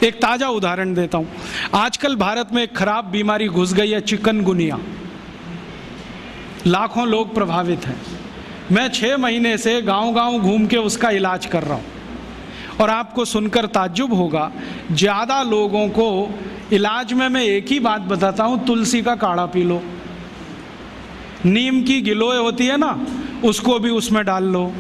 एक ताज़ा उदाहरण देता हूँ। आजकल भारत में एक खराब बीमारी घुस गई है, चिकनगुनिया। लाखों लोग प्रभावित हैं। मैं 6 महीने से गांव-गांव घूम के उसका इलाज कर रहा हूँ और आपको सुनकर ताज्जुब होगा, ज़्यादा लोगों को इलाज में मैं एक ही बात बताता हूँ, तुलसी का काढ़ा पी लो, नीम की गिलोय होती है ना, उसको भी उसमें डाल लो,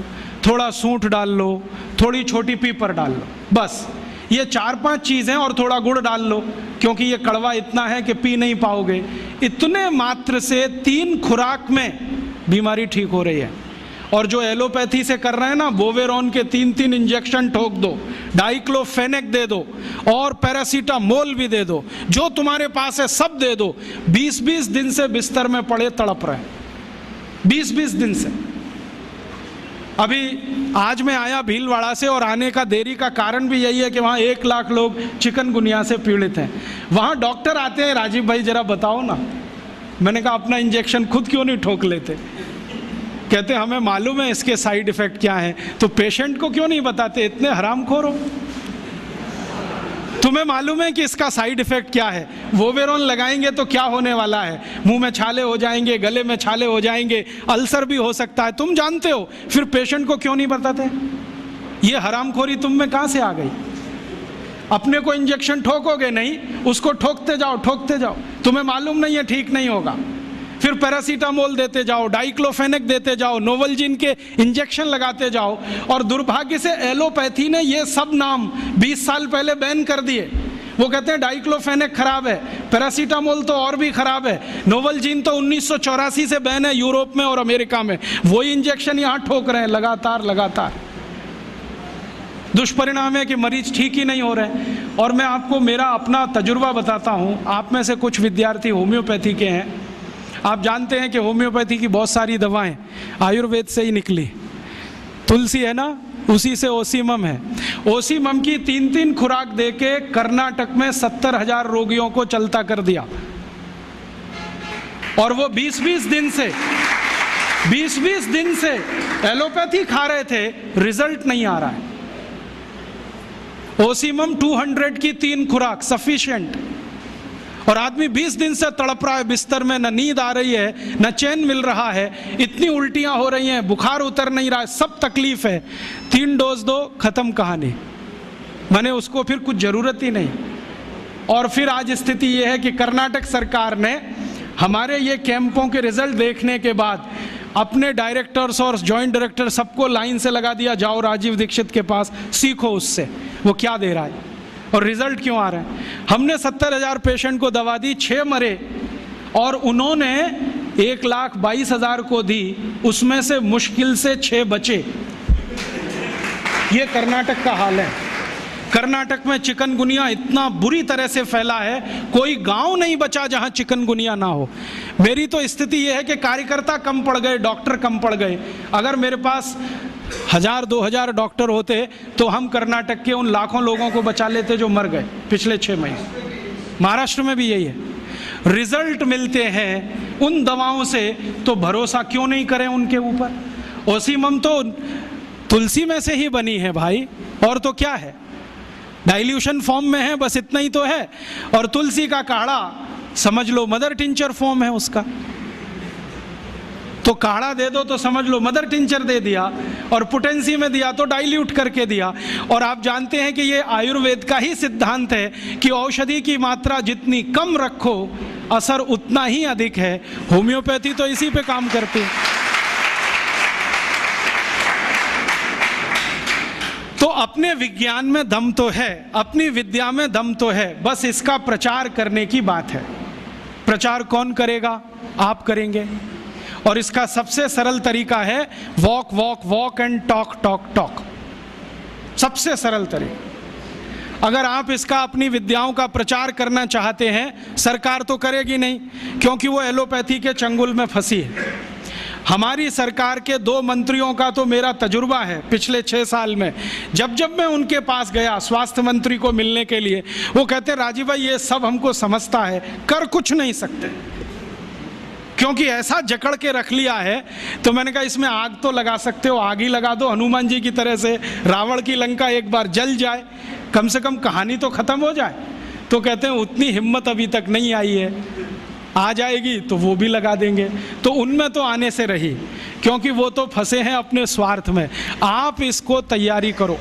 थोड़ा सूंठ डाल लो, थोड़ी छोटी पीपर डाल लो, बस ये 4-5 चीज़ें, और थोड़ा गुड़ डाल लो क्योंकि ये कड़वा इतना है कि पी नहीं पाओगे। इतने मात्र से 3 खुराक में बीमारी ठीक हो रही है। और जो एलोपैथी से कर रहे हैं ना, बोवेरॉन के 3-3 इंजेक्शन ठोक दो, डाइक्लोफेनेक दे दो और पैरासीटामोल भी दे दो, जो तुम्हारे पास है सब दे दो। 20-20 दिन से बिस्तर में पड़े तड़प रहे हैं, 20-20 दिन से। अभी आज मैं आया भीलवाड़ा से, और आने का देरी का कारण भी यही है कि वहाँ 1 लाख लोग चिकनगुनिया से पीड़ित हैं। वहाँ डॉक्टर आते हैं, राजीव भाई जरा बताओ ना। मैंने कहा अपना इंजेक्शन खुद क्यों नहीं ठोक लेते? कहते हमें मालूम है इसके साइड इफ़ेक्ट क्या हैं, तो पेशेंट को क्यों नहीं बताते? इतने हरामखोर हो। तुम्हें मालूम है कि इसका साइड इफ़ेक्ट क्या है? वोवेरॉन लगाएंगे तो क्या होने वाला है? मुंह में छाले हो जाएंगे, गले में छाले हो जाएंगे, अल्सर भी हो सकता है। तुम जानते हो, फिर पेशेंट को क्यों नहीं बताते? ये हरामखोरी तुम में कहाँ से आ गई? अपने को इंजेक्शन ठोकोगे नहीं, उसको ठोकते जाओ। तुम्हें मालूम नहीं है ठीक नहीं होगा, फिर पैरासीटामोल देते जाओ, डाइक्लोफेनेक देते जाओ, नोवलजिन के इंजेक्शन लगाते जाओ। और दुर्भाग्य से एलोपैथी ने ये सब नाम 20 साल पहले बैन कर दिए। वो कहते हैं डाइक्लोफेनेक खराब है, पैरासीटामोल तो और भी खराब है, नोवलजिन तो 1984 से बैन है यूरोप में और अमेरिका में। वही इंजेक्शन यहाँ ठोक रहे हैं लगातार। दुष्परिणाम है कि मरीज ठीक ही नहीं हो रहे। और मैं आपको मेरा अपना तजुर्बा बताता हूँ। आप में से कुछ विद्यार्थी होम्योपैथी के हैं। आप जानते हैं कि होम्योपैथी की बहुत सारी दवाएं आयुर्वेद से ही निकली। तुलसी है ना, उसी से ओसीमम है। ओसीमम की 3-3 खुराक देके कर्नाटक में 70,000 रोगियों को चलता कर दिया। और वो 20-20 दिन से एलोपैथी खा रहे थे, रिजल्ट नहीं आ रहा है। ओसीमम 200 की 3 खुराक सफिशिएंट, और आदमी 20 दिन से तड़प रहा है बिस्तर में, न नींद आ रही है, न चैन मिल रहा है, इतनी उल्टियां हो रही हैं, बुखार उतर नहीं रहा है, सब तकलीफ है। 3 डोज दो, खत्म कहानी। मैंने उसको फिर कुछ जरूरत ही नहीं। और फिर आज स्थिति यह है कि कर्नाटक सरकार ने हमारे ये कैंपों के रिजल्ट देखने के बाद अपने डायरेक्टर्स और जॉइंट डायरेक्टर सबको लाइन से लगा दिया, जाओ राजीव दीक्षित के पास, सीखो उससे वो क्या दे रहा है और रिजल्ट क्यों आ रहा है। हमने 70,000 पेशेंट को दवा दी, 6 मरे, और उन्होंने 1,22,000 को दी, उसमें से मुश्किल से 6 बचे। ये कर्नाटक का हाल है। कर्नाटक में चिकनगुनिया इतना बुरी तरह से फैला है, कोई गांव नहीं बचा जहां चिकनगुनिया ना हो। मेरी तो स्थिति यह है कि कार्यकर्ता कम पड़ गए, डॉक्टर कम पड़ गए। अगर मेरे पास 1,000-2,000 डॉक्टर होते तो हम कर्नाटक के उन लाखों लोगों को बचा लेते जो मर गए पिछले 6 महीने। महाराष्ट्र में भी यही है। रिजल्ट मिलते हैं उन दवाओं से, तो भरोसा क्यों नहीं करें उनके ऊपर? ओसीमम तो तुलसी में से ही बनी है भाई, और तो क्या है, डाइल्यूशन फॉर्म में है, बस इतना ही तो है। और तुलसी का काढ़ा समझ लो मदर टिंचर फॉर्म है उसका, तो काढ़ा दे दो तो समझ लो मदर टिंचर दे दिया, और पोटेंसी में दिया तो डाइल्यूट करके दिया। और आप जानते हैं कि ये आयुर्वेद का ही सिद्धांत है कि औषधि की मात्रा जितनी कम रखो, असर उतना ही अधिक है। होम्योपैथी तो इसी पे काम करती है। तो अपने विज्ञान में दम तो है, अपनी विद्या में दम तो है, बस इसका प्रचार करने की बात है। प्रचार कौन करेगा? आप करेंगे। और इसका सबसे सरल तरीका है वॉक एंड टॉक। सबसे सरल तरीका। अगर आप इसका अपनी विद्याओं का प्रचार करना चाहते हैं, सरकार तो करेगी नहीं क्योंकि वो एलोपैथी के चंगुल में फंसी है। हमारी सरकार के 2 मंत्रियों का तो मेरा तजुर्बा है पिछले 6 साल में। जब मैं उनके पास गया स्वास्थ्य मंत्री को मिलने के लिए, वो कहते राजीव भाई ये सब हमको समझता है, कर कुछ नहीं सकते क्योंकि ऐसा जकड़ के रख लिया है। तो मैंने कहा इसमें आग तो लगा सकते हो, आग ही लगा दो, हनुमान जी की तरह से रावण की लंका एक बार जल जाए। कम से कम कहानी तो ख़त्म हो जाए। तो कहते हैं उतनी हिम्मत अभी तक नहीं आई है, आ जाएगी तो वो भी लगा देंगे। तो उनमें तो आने से रही, क्योंकि वो तो फंसे हैं अपने स्वार्थ में। आप इसको तैयारी करो,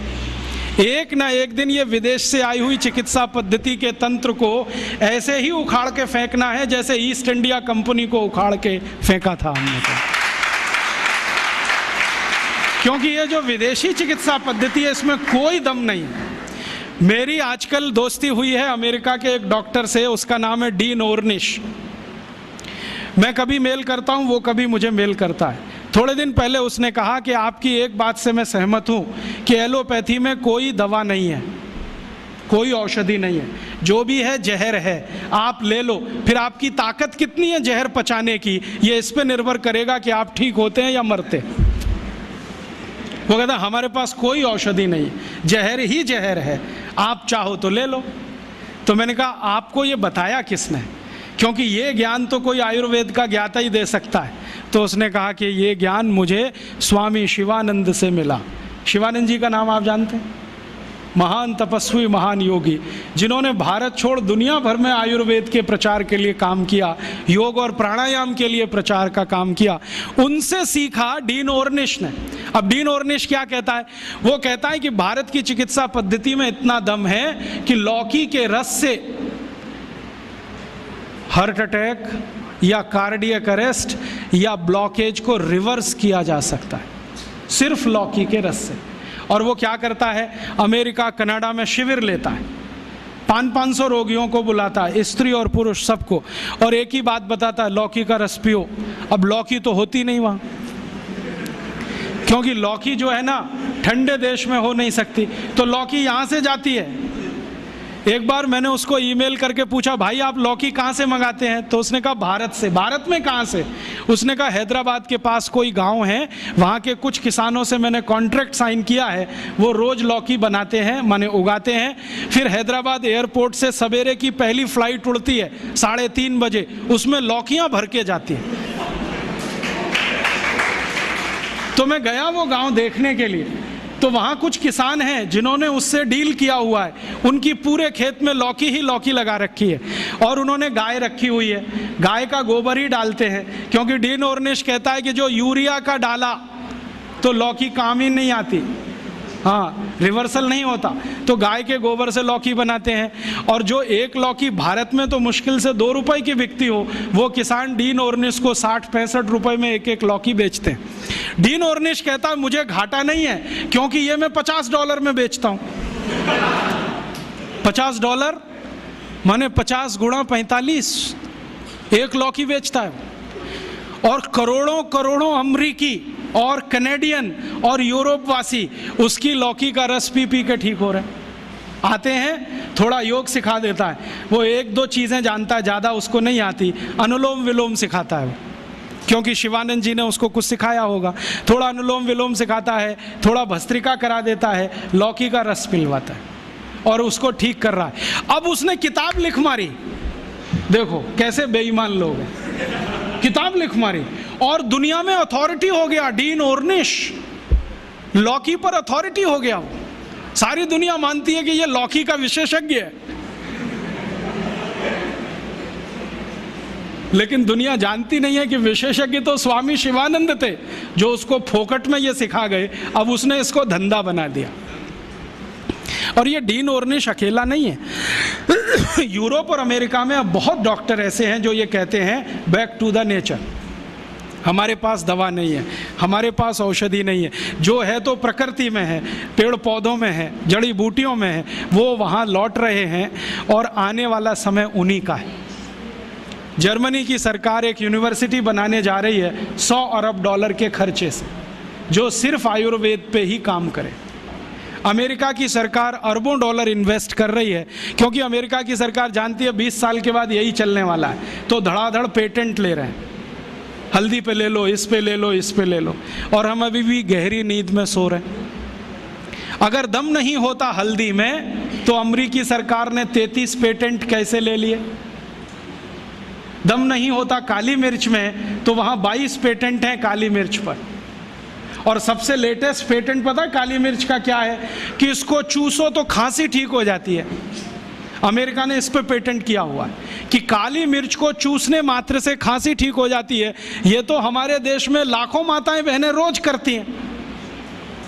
एक ना एक दिन ये विदेश से आई हुई चिकित्सा पद्धति के तंत्र को ऐसे ही उखाड़ के फेंकना है जैसे ईस्ट इंडिया कंपनी को उखाड़ के फेंका था हमने तो। क्योंकि ये जो विदेशी चिकित्सा पद्धति है इसमें कोई दम नहीं है। मेरी आजकल दोस्ती हुई है अमेरिका के एक डॉक्टर से, उसका नाम है डीन ऑर्निश। मैं कभी मेल करता हूँ, वो कभी मुझे मेल करता है। थोड़े दिन पहले उसने कहा कि आपकी एक बात से मैं सहमत हूँ कि एलोपैथी में कोई दवा नहीं है, कोई औषधि नहीं है, जो भी है जहर है, आप ले लो। फिर आपकी ताकत कितनी है जहर पचाने की, ये इस पे निर्भर करेगा कि आप ठीक होते हैं या मरते। वो कहता हमारे पास कोई औषधि नहीं है, जहर ही जहर है, आप चाहो तो ले लो। तो मैंने कहा आपको ये बताया किसने, क्योंकि ये ज्ञान तो कोई आयुर्वेद का ज्ञाता ही दे सकता है। तो उसने कहा कि ये ज्ञान मुझे स्वामी शिवानंद से मिला। शिवानंद जी का नाम आप जानते हैं? महान तपस्वी, महान योगी, जिन्होंने भारत छोड़ दुनिया भर में आयुर्वेद के प्रचार के लिए काम किया, योग और प्राणायाम के लिए प्रचार का काम किया। उनसे सीखा डीन ऑर्निश ने। अब डीन ऑर्निश क्या कहता है? वो कहता है कि भारत की चिकित्सा पद्धति में इतना दम है कि लौकी के रस से हार्ट अटैक या कार्डियक अरेस्ट या ब्लॉकेज को रिवर्स किया जा सकता है, सिर्फ लौकी के रस से। और वो क्या करता है, अमेरिका कनाडा में शिविर लेता है, 500 रोगियों को बुलाता है, स्त्री और पुरुष सबको, और एक ही बात बताता है, लौकी का रस पियो। अब लौकी तो होती नहीं वहाँ, क्योंकि लौकी जो है ना ठंडे देश में हो नहीं सकती, तो लौकी यहाँ से जाती है। एक बार मैंने उसको ईमेल करके पूछा, भाई आप लौकी कहाँ से मंगाते हैं? तो उसने कहा भारत से। भारत में कहाँ से? उसने कहा हैदराबाद के पास कोई गांव है, वहाँ के कुछ किसानों से मैंने कॉन्ट्रैक्ट साइन किया है, वो रोज लौकी बनाते हैं, माने उगाते हैं। फिर हैदराबाद एयरपोर्ट से सवेरे की पहली फ्लाइट उड़ती है 3:30 बजे, उसमें लौकियाँ भर के जाती हैं। तो मैं गया वो गाँव देखने के लिए, तो वहाँ कुछ किसान हैं जिन्होंने उससे डील किया हुआ है, उनकी पूरे खेत में लौकी ही लौकी लगा रखी है, और उन्होंने गाय रखी हुई है, गाय का गोबर ही डालते हैं। क्योंकि डीन ऑर्निश कहता है कि जो यूरिया का डाला तो लौकी काम ही नहीं आती, हाँ रिवर्सल नहीं होता, तो गाय के गोबर से लौकी बनाते हैं। और जो एक लौकी भारत में तो मुश्किल से 2 रुपए की बिकती हो, वो किसान डीन ऑर्निश को 60-65 रुपए में एक लौकी बेचते हैं। डीन ऑर्निश कहता है मुझे घाटा नहीं है, क्योंकि ये मैं $50 में बेचता हूँ। $50 माने 50 गुणा 45, एक लौकी बेचता है। और करोड़ों करोड़ों अमरीकी और कनेडियन और यूरोप वासी उसकी लौकी का रस पी पी के ठीक हो रहे हैं। आते हैं, थोड़ा योग सिखा देता है, वो 1-2 चीज़ें जानता है, ज़्यादा उसको नहीं आती, अनुलोम विलोम सिखाता है वो, क्योंकि शिवानंद जी ने उसको कुछ सिखाया होगा। थोड़ा अनुलोम विलोम सिखाता है, थोड़ा भस्त्रिका करा देता है, लौकी का रस पिलवाता है और उसको ठीक कर रहा है। अब उसने किताब लिख मारी, देखो कैसे बेईमान लोग हैं, किताब लिख मारी और दुनिया में अथॉरिटी हो गया। डीन ऑर्निश लौकी पर अथॉरिटी हो गया, सारी दुनिया मानती है कि ये लौकी का विशेषज्ञ है। लेकिन दुनिया जानती नहीं है कि विशेषज्ञ तो स्वामी शिवानंद थे, जो उसको फोकट में ये सिखा गए, अब उसने इसको धंधा बना दिया। और ये डीन ऑर्निश अकेला नहीं है। यूरोप और अमेरिका में अब बहुत डॉक्टर ऐसे हैं जो ये कहते हैं बैक टू द नेचर, हमारे पास दवा नहीं है, हमारे पास औषधि नहीं है, जो है तो प्रकृति में है, पेड़ पौधों में है, जड़ी बूटियों में है, वो वहाँ लौट रहे हैं और आने वाला समय उन्हीं का है। जर्मनी की सरकार एक यूनिवर्सिटी बनाने जा रही है $100 अरब के खर्चे से, जो सिर्फ आयुर्वेद पे ही काम करे। अमेरिका की सरकार अरबों डॉलर इन्वेस्ट कर रही है, क्योंकि अमेरिका की सरकार जानती है 20 साल के बाद यही चलने वाला है, तो धड़ाधड़ पेटेंट ले रहे हैं, हल्दी पे ले लो, इस पे ले लो, इस पे ले लो, और हम अभी भी गहरी नींद में सो रहे हैं। अगर दम नहीं होता हल्दी में, तो अमेरिकी सरकार ने 33 पेटेंट कैसे ले लिए? दम नहीं होता काली मिर्च में, तो वहाँ 22 पेटेंट हैं काली मिर्च पर। और सबसे लेटेस्ट पेटेंट पता है काली मिर्च का क्या है? कि इसको चूसो तो खांसी ठीक हो जाती है। अमेरिका ने इस पे पेटेंट किया हुआ है कि काली मिर्च को चूसने मात्र से खांसी ठीक हो जाती है। ये तो हमारे देश में लाखों माताएं बहनें रोज करती हैं,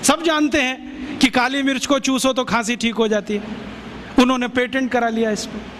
सब जानते हैं कि काली मिर्च को चूसो तो खांसी ठीक हो जाती है। उन्होंने पेटेंट करा लिया इस पर।